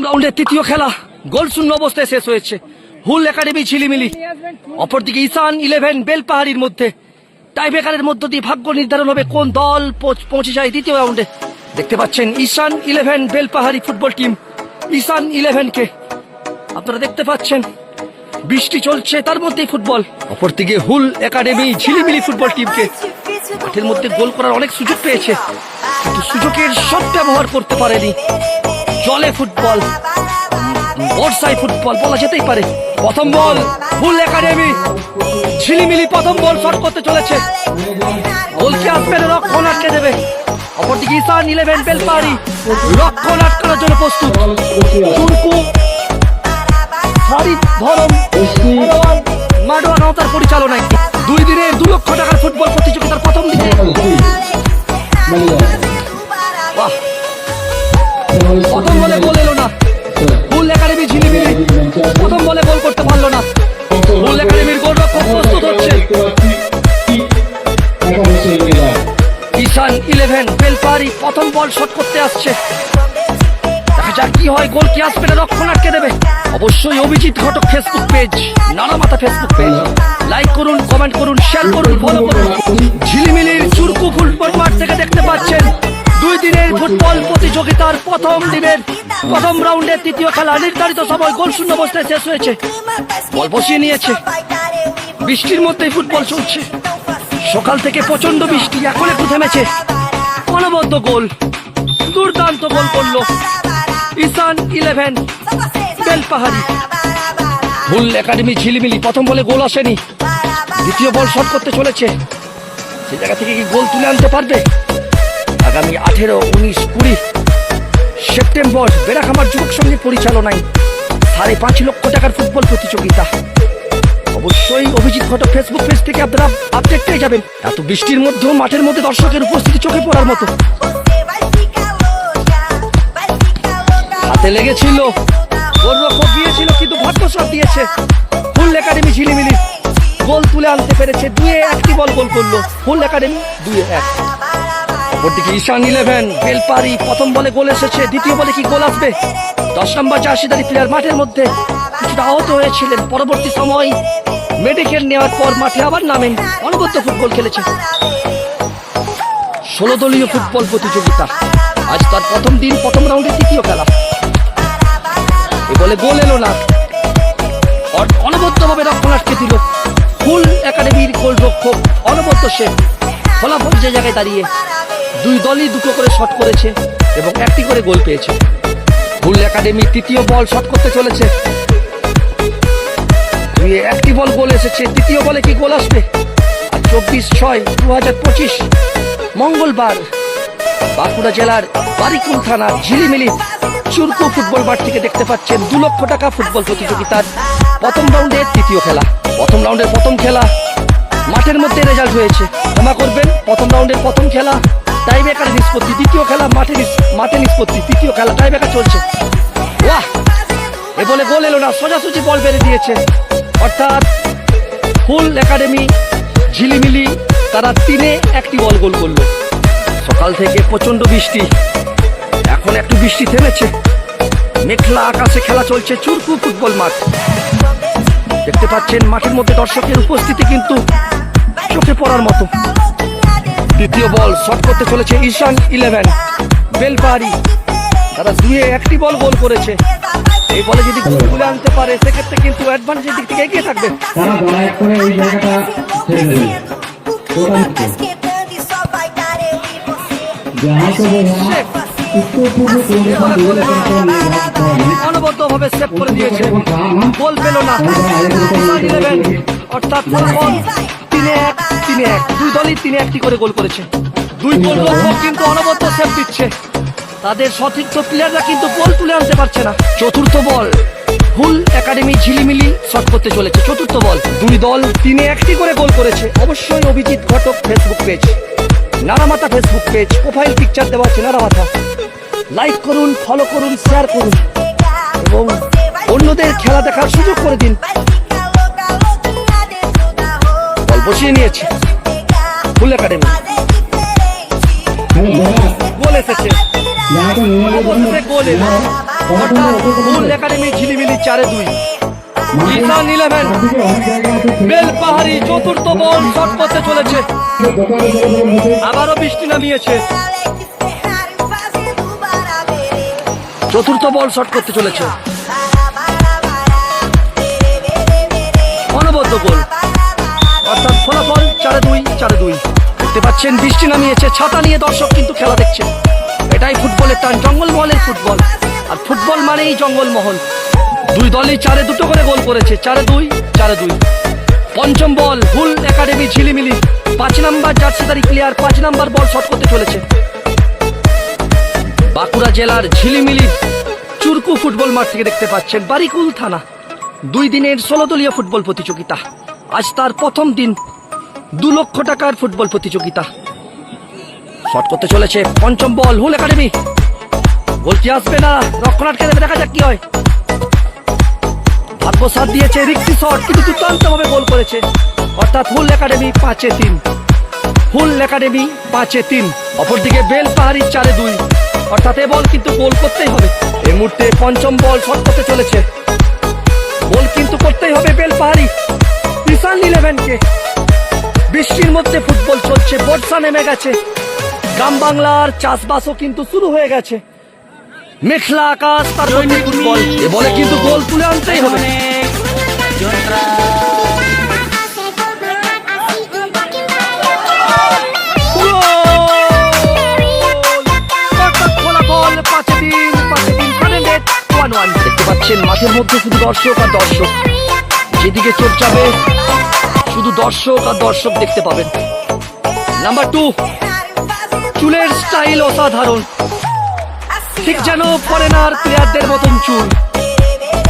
রাউন্ডের তৃতীয় খেলা গোল শূন্য অবস্থায় শেষ হয়েছে। হুল একাডেমি ঝিলিমিলি, অপরদিকে ইসান 11 বেলপাহাড়ির মধ্যে। টাইব্রেকারের মধ্য দিয়ে ভাগ্য নির্ধারণ হবে কোন দল পৌঁছে যায় দ্বিতীয় রাউন্ডে। দেখতে পাচ্ছেন ইসান 11 বেলপাহাড়ি ফুটবল টিম ইসান 11কে আপনারা দেখতে পাচ্ছেন। বৃষ্টি চলছে, তার মধ্যেই ফুটবল। অপরদিকে হুল একাডেমি ঝিলিমিলি ফুটবল টিমকে মাঠের মধ্যে গোল করার অনেক সুযোগ পেয়েছে, কিন্তু সুযোগের সব ব্যবহার করতে পারেনি। জলে ফুটবল, বর্ষায় ফুটবল বলা যেতেই পারে। প্রথম বল হুল একাডেমি ঝিলিমিলি, প্রথম বল শট করতে চলেছে। গোলকে আসবে, রক্ষণ আটকে দেবে। অপরদিকে ইসান 11 বেলপাহাড়ি রক্ষণ আটকানোর জন্য প্রস্তুত। টুরকু মাডোয়ার পরিচালনায় 2 দিনের 2 লক্ষ টাকার ফুটবল প্রতিযোগিতার প্রথম দিনে প্রথম বলে গোল এলো না। হুল একাডেমি ঝিলিমিলি প্রথম বলে গোল করতে পারলো না। হুল একাডেমির গোলরক্ষক প্রস্তুত হচ্ছে। ইসান 11 বেলপাহাড়ি প্রথম বল শট করতে আসছে। দেখা যাক কি হয়, গোল কি আসবে না রক্ষণ আটকে দেবে। অবশ্যই Abhijit Ghatak Facebook page, Nanamatha Facebook page like করুন, কমেন্ট করুন, শেয়ার করুন, ফলো করুন। ঝিলিমিলির চুরকু ফুটবল মাঠ থেকে দেখতে পাচ্ছেন 2 দিনের ফুটবল প্রতিযোগিতার প্রথম দিনের প্রথম রাউন্ডের তৃতীয় খেলা নির্ধারিত সময় গোল শূন্য অবস্থায় শেষ হয়েছে। বল বসিয়ে নিয়েছে, বৃষ্টির মধ্যেই ফুটবল চলছে। সকাল থেকে প্রচন্ড বৃষ্টি, এখন একটু থেমেছে। অনবদ্য গোল, দুর্দান্ত গোল করলো ইসান 11 বেলপাহাড়ি। হুল একাডেমি ঝিলিমিলি প্রথম বলে গোল আসেনি, দ্বিতীয় বল শট করতে চলেছে। সে জায়গা থেকে কি গোল তুলে আনতে পারবে? আগামী 18, 19, 20 সেপ্টেম্বর বেড়াখামার যুবক সঙ্গীর পরিচালনায় 5.5 লক্ষ টাকার ফুটবল প্রতিযোগিতা। অবশ্যই অভিজিৎ ঘটক ফেসবুক পেজ থেকে আপনারা আপডেট পেয়ে যাবেন। এত বৃষ্টির মধ্যেও মাঠের মধ্যে দর্শকের উপস্থিতি চোখে পড়ার মতো। হাতে লেগেছিল, গোলরক্ষক গিয়েছিল, কিন্তু ভাগ্য সাথ দিয়েছে। হুল একাডেমি ঝিলিমিলি গোল তুলে আনতে পেরেছে। 2-1 বল গোল করলো হুল একাডেমি 2-1। অপরদিকে ইসান 11 বেলপাহাড়ি প্রথম বলে গোল এসেছে, দ্বিতীয় বলে কি গোল আসবে? 10 নম্বর জার্সিধারী প্লেয়ার মাঠের মধ্যে কিছুটা আহত হয়েছিলেন, পরবর্তী সময় মেডিকেল নেওয়ার পর মাঠে আবার নামেন। অনবদ্য ফুটবল খেলেছে। 16 দলীয় ফুটবল প্রতিযোগিতা আজ তার প্রথম দিন, প্রথম রাউন্ডের তৃতীয় খেলা। এ বলে গোল এলো না, অনবদ্য ভাবে রক্ষণ আটকে দিল হুল একাডেমির গোলরক্ষক। অনবদ্য সে ফলাফল যে জায়গায় দাঁড়িয়ে 2 দলই 2টো করে শট করেছে এবং 1টি করে গোল পেয়েছে। হুল একাডেমি তৃতীয় বল শট করতে চলেছে। 1টি বল গোল এসেছে, তৃতীয় বলে কি গোল আসবে? আর 24/6/2025 মঙ্গলবার বাঁকুড়া জেলার বারিকুল থানা ঝিলিমিলি চুরকু ফুটবল মাঠ থেকে দেখতে পাচ্ছেন 2 লক্ষ টাকা ফুটবল প্রতিযোগিতার প্রথম রাউন্ডের তৃতীয় খেলা। প্রথম রাউন্ডের প্রথম খেলা মাঠের মধ্যে রেজাল্ট হয়েছে, ক্ষমা করবেন। প্রথম রাউন্ডের প্রথম খেলা টাইব্রেকার নিষ্পত্তি, দ্বিতীয় খেলা মাঠে নিষ্পত্তি, তৃতীয় খেলা টাইব্রেকার চলছে। ওয়াহ, এ বলে গোল এলো না, সোজাসুজি বল বেড়ে দিয়েছে। অর্থাৎ হুল একাডেমি ঝিলিমিলি তারা 3-1 বল গোল করলো। সকাল থেকে প্রচন্ড বৃষ্টি, এখন একটু বৃষ্টি থেমেছে। মেঘলা আকাশে খেলা চলছে চুরকু ফুটবল মাঠ। দেখতে পাচ্ছেন মাঠের মধ্যে দর্শকের উপস্থিতি কিন্তু চোখে পড়ার মতো। দ্বিতীয় বল শট করতে চলেছে ইসান 11 বেলপাহাড়ি। তারা 2-1 বল গোল করেছে। এই বলে যদি গোল তুলে আনতে পারে সেক্ষেত্রে কিন্তু অ্যাডভান্টেজের দিক থেকে এগিয়ে থাকবে। অনবদ্য ভাবে সেভ করে দিয়েছে, গোল পেল না। অর্থাৎ 3-1 2 দলই 3-1 করে গোল করেছে। 2 গোলরক্ষক কিন্তু অনবদ্য সেভ দিচ্ছে, তাদের সতীর্থ প্লেয়াররা কিন্তু গোল তুলে আনতে পারছে না। চতুর্থ বল হুল একাডেমি ঝিলিমিলি শট করতে চলেছে। চতুর্থ বল 2 দল 3-1 করে গোল করেছে। অবশ্যই Abhijit Ghatak Facebook page, Nanamatha Facebook page, profile picture দেওয়া আছে নানামাথা। লাইক করুন, ফলো করুন, শেয়ার করুন এবং অন্যদের খেলা দেখার সুযোগ করে দিন। বল বসিয়ে নিয়েছে হুল একাডেমি, গোল এসেছে, গোল এলো। অর্থাৎ ফুল একাডেমি ঝিলিমিলি 4-2। কিষান 11 বেলপাহাড়ি চতুর্থ বল শট করতে চলেছে, আবারও বৃষ্টি নামিয়েছে। চতুর্থ বল শট করতে চলেছে, অনবদ্য গোল, অর্থাৎ ফলাফল 4-2। দেখতে পাচ্ছেন বৃষ্টি নামিয়েছে, ছাতা নিয়ে দর্শক কিন্তু খেলা দেখছে। এটাই ফুটবলের টান, জঙ্গলমহলের ফুটবল, আর ফুটবল মানেই জঙ্গলমহল। দুই দলই 4-2 করে গোল করেছে, 4-2। পঞ্চম বল হুল একাডেমি ঝিলিমিলি, 5 নম্বর জার্সিধারী প্লেয়ার 5 নম্বর বল শট করতে চলেছে। বাঁকুড়া জেলার ঝিলিমিলির চুরকু ফুটবল মাঠ থেকে দেখতে পাচ্ছেন বারিকুল থানা। 2 দিনের 16 দলীয় ফুটবল প্রতিযোগিতা, আজ তার প্রথম দিন। 2 লক্ষ টাকার ফুটবল প্রতিযোগিতা শট করতে চলেছে। পঞ্চম বল হুল একাডেমি, গোল কি আসবে না, রক্ষণাটকে দেবে, দেখা যাক কি হয়। ভাগ্য সাথ দিয়েছে, রিক্সি শট, কিন্তু দুর্দান্ত ভাবে গোল করেছে, অর্থাৎ হুল একাডেমি 5-3। হুল একাডেমি 5-3। অপরদিকে বেলপাহাড়ি 4-2, অর্থাৎ এ বল কিন্তু গোল করতেই হবে। এই মুহূর্তে পঞ্চম বল শট করতে চলেছে, গোল কিন্তু করতেই হবে বেলপাহাড়ি। কিষান 11কে বৃষ্টির মধ্যে ফুটবল চলছে, বর্ষা নেমে গেছে, গ্রাম বাংলার চাষবাসও কিন্তু শুরু হয়ে গেছে। মেঘলা আকাশ, তার মধ্যে ফুটবল, এ বলে কিন্তু গোল তুলে আনতেই হবে। দেখতে পাচ্ছেন মাঠের মধ্যে শুধু দর্শক আর দর্শক, যেদিকে চোখ যাবে শুধু দর্শক আর দর্শক দেখতে পাবেন। নাম্বার 2, চুলের স্টাইল অসাধারণ, ঠিক যেন ফরেনার প্লেয়ারদের মতন চুল।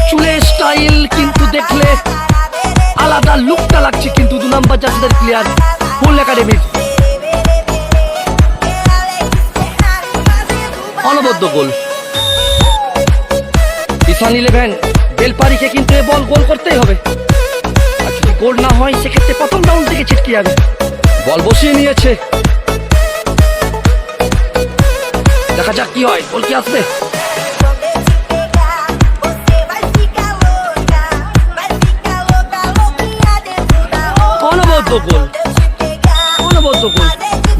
চুলের স্টাইল কিন্তু দেখলে আলাদা লুকটা লাগছে, কিন্তু 2 নম্বর জার্সিধারী প্লেয়ার হুল একাডেমির। অনবদ্য গোল, কিষান 11 বেলপাহাড়িকে কিন্তু এ বল গোল করতেই হবে, আর যদি গোল না হয় সেক্ষেত্রে প্রথম রাউন্ড থেকে ছিটকে যাবে। বল বসিয়ে নিয়েছে, দেখা যাক কি হয়, গোল কি আসবে। অনবদ্য গোল,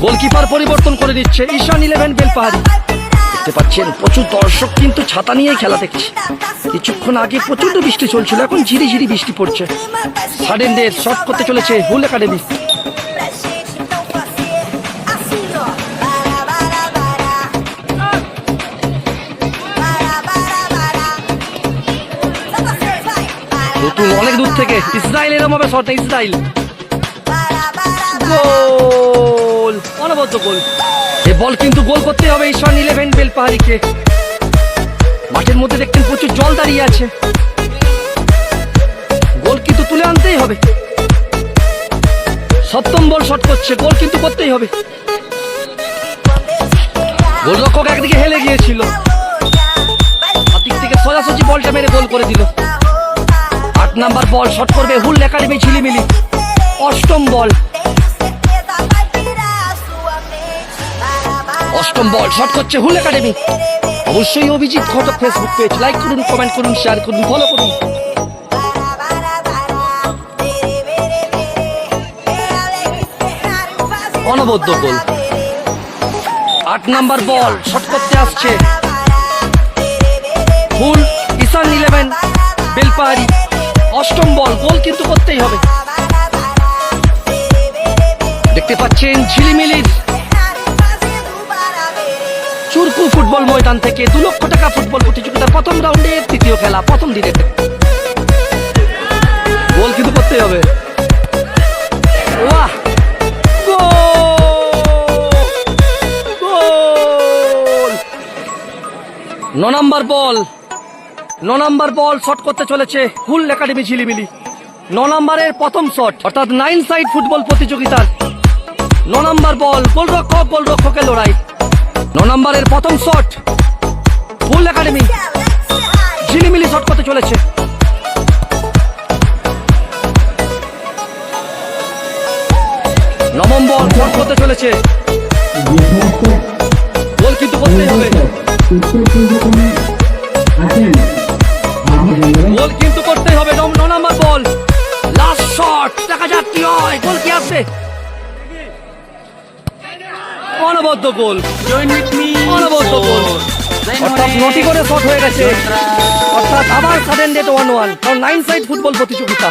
গোলকিপার পরিবর্তন করে দিচ্ছে কিষান 11 বেলপাহাড়ি। দেখতে পাচ্ছেন প্রচুর দর্শক কিন্তু ছাতা নিয়ে খেলা দেখছে। কিছুক্ষণ আগে প্রচন্ড বৃষ্টি চলছিল, এখন ঝিরিঝিরি বৃষ্টি পড়ছে। সাডেন ডেথ শট করতে চলেছে হুল একাডেমি। নতুন অনেক দূর থেকে ইসরায়েল, এরম হবে শট, ইসরায়েল গোল, অনবদ্য গোল। এ বল কিন্তু গোল করতে হবে কিষান 11 বেলপাহাড়িকে। মাঠের মধ্যে দেখতেন প্রচুর জল দাঁড়িয়ে আছে, গোল কিন্তু তুলে আনতেই হবে। সপ্তম বল শট করছে, গোল কিন্তু করতেই হবে। গোলরক্ষক একদিকে হেলে গিয়েছিল, দিক থেকে সোজাসুজি বলটা মেরে গোল করে দিল। 8 নম্বর বল শট করবে হুল একাডেমি ঝিলিমিলি। অষ্টম বল শট করছে হুল একাডেমি। অবশ্যই Abhijit Ghatak Facebook page like করুন, কমেন্ট করুন, শেয়ার করুন, ফলো করুন। অনবদ্য গোল। 8 নম্বর বল শট করতে আসছে হুল কিষান 11 বেলপাহাড়ি। অষ্টম বল, গোল কিন্তু করতেই হবে। দেখতে পাচ্ছেন ঝিলিমিলির চুরকু ফুটবল ময়দান থেকে 2 লক্ষ টাকা ফুটবল প্রতিযোগিতার প্রথম রাউন্ডের 3য় খেলা, প্রথম দিনের গোল কিন্তু করতেই হবে। ওয়াহ, গোল! 9 নম্বর বল শট করতে চলেছে হুল একাডেমি ঝিলিমিলি। 9 নম্বরের প্রথম শট, অর্থাৎ 9 সাইড ফুটবল প্রতিযোগিতার 9 নম্বর বল। গোলরক্ষকের লড়াই। 9 নম্বরের প্রথম শট, হুল একাডেমি ঝিলিমিলি শট করতে চলেছে। নবম বল শট করতে চলেছে, গোল কিন্তু করতেই হবে। গোল কিন্তু করতেই হবে। 9 নম্বর বল, লাস্ট শট, দেখা যাক কি হয়। গোল কি আসবে? অনবদ্য গোল, অনবদ্য গোল। অর্থাৎ নটি করে শট হয়ে গেছে, অর্থাৎ আবার সাডেন ডেট 1-1, কারণ 9 সাইড ফুটবল প্রতিযোগিতা।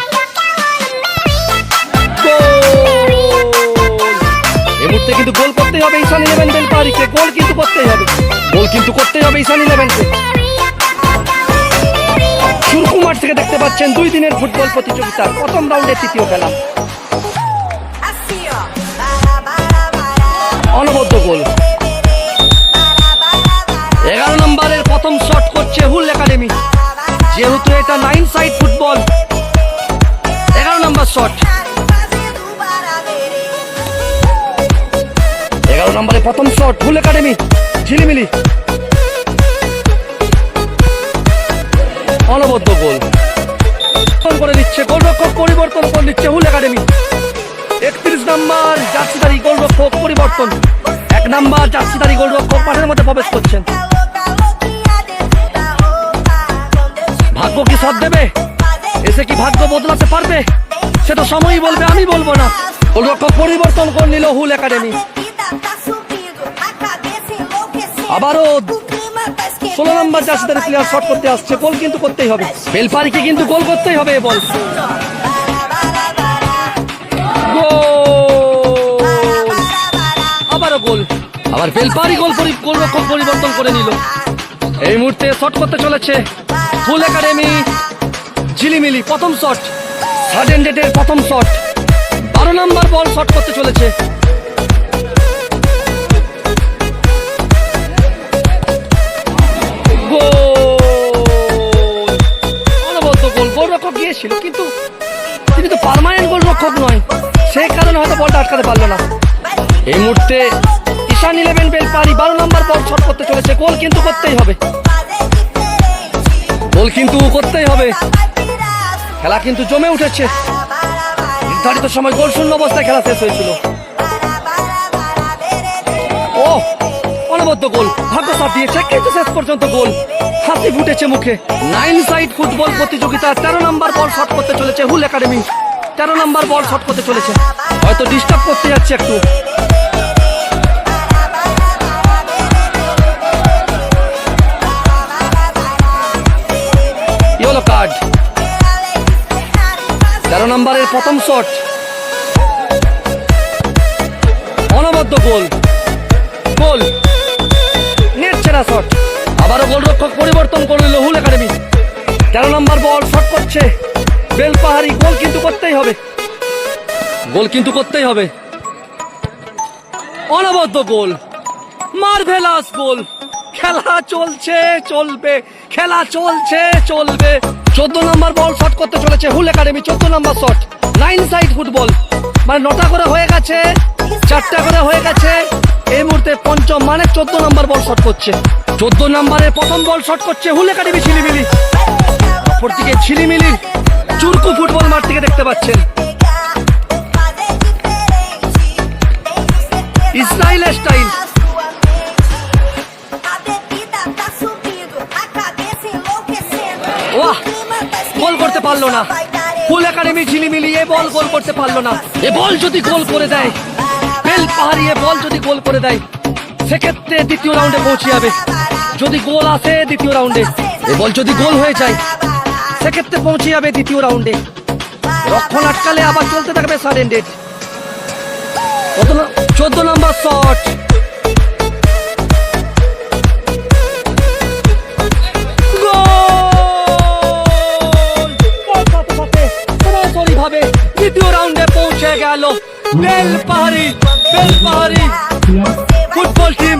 এই মুহূর্তে কিন্তু গোল করতেই হবে ঈশান 11 বেলপাহাড়িকে। গোল কিন্তু করতেই হবে, গোল কিন্তু করতেই হবে ঈশান 11কে। সুরকু মাঠ থেকে দেখতে পাচ্ছেন 2 দিনের ফুটবল প্রতিযোগিতার প্রথম রাউন্ডের তৃতীয় খেলা। অনবদ্য গোল। 11 নম্বরের প্রথম শট করছে হুল একাডেমি। যেহেতু এটা 9 সাইড ফুটবল, 11 নম্বর শট। 11 নম্বরের প্রথম শট হুল একাডেমি, ঝিলিমিলি। অনবদ্য গোল করে দিচ্ছে, গোলরক্ষক পরিবর্তন করে দিচ্ছে হুল একাডেমি। 31 নম্বর জার্সিধারী গোলরক্ষক পরিবর্তন। 1 নম্বর জার্সিধারী গোলরক্ষক মাঠের মধ্যে প্রবেশ করছেন। ভাগ্য কি সাথ দেবে? এসে কি ভাগ্য বদলাতে পারবে? সেটা সময়ই বলবে, আমি বলবো না। গোলরক্ষক পরিবর্তন করে নিল হুল একাডেমি। আবারও 16 নম্বর জার্সিধারী প্লেয়ার শট করতে আসছে। গোল কিন্তু করতেই হবে, বেলপাহাড়িকে কিন্তু গোল করতেই হবে। বল আবারও গোল, আবার বেলপাহাড়ি গোলরক্ষক পরিবর্তন করে নিল। এই মুহূর্তে শট করতে চলেছে হুল একাডেমি, ঝিলিমিলি। প্রথম শট, সাডেন ডেটের প্রথম শট। 12 নম্বর বল শট করতে চলেছে। অনবদ্য গোল। গোলরক্ষক গিয়েছিল, কিন্তু তিনি তো পার্মানেন্ট গোলরক্ষক নয়, সেই কারণে হয়তো বলটা আটকাতে পারলো না। এই মুহূর্তে ঈশান 11 বেলপাহাড়ি 12 নম্বর বল শট করতে চলেছে। গোল কিন্তু করতেই হবে, গোল কিন্তু করতেই হবে। খেলা কিন্তু জমে উঠেছে। নির্ধারিত সময় গোল শূন্য অবস্থায় খেলা শেষ হয়েছিল। ও অনবদ্য গোল, ভাগ্য সাথ দিয়েছে, কিন্তু শেষ পর্যন্ত গোল। হাসি ফুটেছে মুখে। 9 সাইড ফুটবল প্রতিযোগিতা 13 নম্বর বল শট করতে চলেছে হুল একাডেমি। 13 নম্বর বল শট করতে চলেছে। হয়তো ডিস্টার্ব করতে যাচ্ছে একটু। Yellow card. 13 নম্বরের প্রথম শট, অনবদ্য গোল, গোল, নেট ছেড়া শট। আবারও গোলরক্ষক পরিবর্তন করল হুল একাডেমি। 13 নম্বর বল শট করছে বেলপাহাড়ি। গোল কিন্তু করতেই হবে, গোল কিন্তু করতেই হবে। অনবদ্য গোল, মার্ভেলাস গোল। খেলা চলছে, চলবে, খেলা চলছে, চলবে। 14 নম্বর বল শট করতে চলেছে হুল একাডেমি। 14 নম্বর শট। 9 সাইড ফুটবল, মানে 9টা করে হয়ে গেছে, 4টা করে হয়ে গেছে। এই মুহূর্তে পঞ্চম, মানে 14 নম্বর বল শট করছে। 14 নম্বরের প্রথম বল শট করছে হুল একাডেমি, ঝিলিমিলি। অপরদিকে ঝিলিমিলির চুরকু ফুটবল মাঠ থেকে দেখতে পাচ্ছেন। Israel style. ওয়াহ, গোল করতে পারলো না হুল একাডেমি। ঝিলিমিলি এ বল গোল করতে পারলো না। এ বল যদি গোল করে দেয় বেলপাহাড়ি, এ বল যদি গোল করে দেয়, সেক্ষেত্রে দ্বিতীয় রাউন্ডে পৌঁছে যাবে। যদি গোল আসে দ্বিতীয় রাউন্ডে, এ বল যদি গোল হয়ে যায়, সেক্ষেত্রে পৌঁছে যাবে দ্বিতীয় রাউন্ডে। রক্ষণ আটকালে আবার চলতে থাকবে সাডেন ডেট। 14 নম্বর শট, সরাসরি ভাবে দ্বিতীয় রাউন্ডে পৌঁছে গেল বেলপাহাড়ি। Belpahari football team